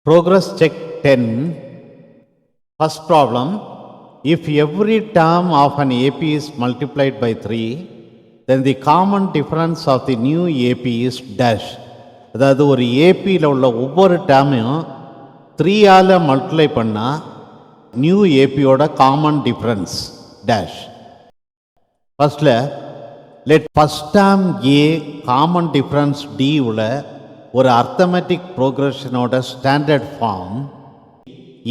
Progress check 10. First problem. If every term of an AP is multiplied by 3, then the common difference of the new AP is dash. அதாவது ஒரு ஏபியில் உள்ள ஒவ்வொரு டேர்மையும் 3ஆல் multiply பண்ணால் நியூ ஏபியோட காமன் டிஃப்ரென்ஸ் டேஷ். ஃபர்ஸ்டில் let first term A common difference D உள்ள ஒரு அர்த்தமெட்டிக் ப்ரோக்ரஷனோட standard form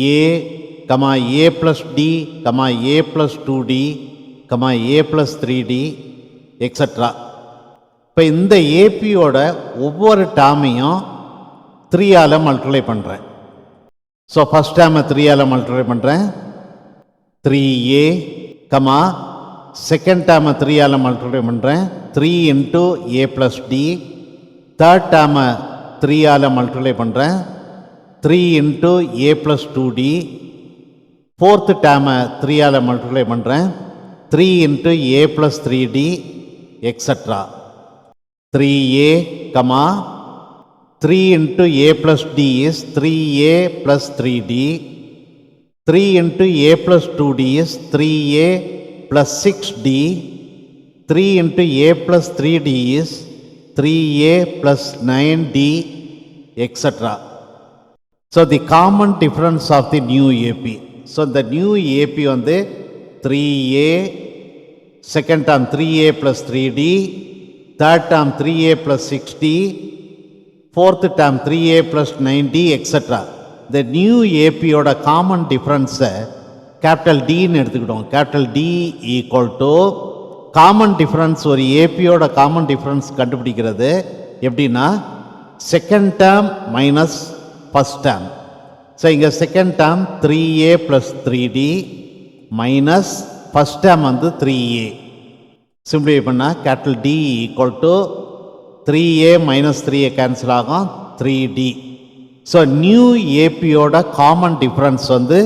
A comma A plus D comma A plus 2d comma A plus 3d extra. இப்போ இந்த ஏபியோட ஒவ்வொரு டேர்மையும் 3ஆல் மல்டிப்ளை பண்ணுறேன். ஸோ ஃபஸ்ட் டேர்மை 3ஆல் மல்டிப்ளை பண்ணுறேன் 3a கமா செகண்ட் டேர்மை 3ஆல் மல்டிப்ளை பண்ணுறேன் 3 into A plus D. Third டேர்மை 3ஆல் மல்டிப்ளை பண்ணுறேன் 3 into A plus 2d. Fourth டேர்மை 3ஆல் மல்டிப்ளை பண்ணுறேன் 3 into A plus 3d extra. 3a comma 3 into A plus D is 3a plus 3d. 3 into A plus 2d is 3a plus 6d. 3 into A plus 3d is 3a plus 9d etc. So the common difference of the new AP. So the new AP வந்து 3a, second term 3a plus 3d, third term 3a plus 6d, fourth term 3a plus 9d etc. The new AP ஓட common difference capital D ன்னு எடுத்துக்கிட்டோம். capital D equal to common difference ஒரு ஏபியோட common difference கண்டுபிடிக்கிறது எப்படின்னா second term minus first term. So இங்கே second term 3a plus 3d minus first term வந்து 3a. Simplify பண்ணால் capital D equal to 3a minus 3a cancel ஆகும் 3d. So new ஏபியோட common difference வந்து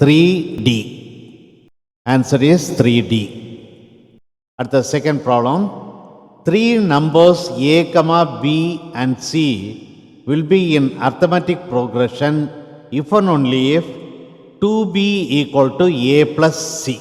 3d. Answer is 3d. At the second problem, 3 numbers a, b and c will be in arithmetic progression if and only if 2b equal to a plus c.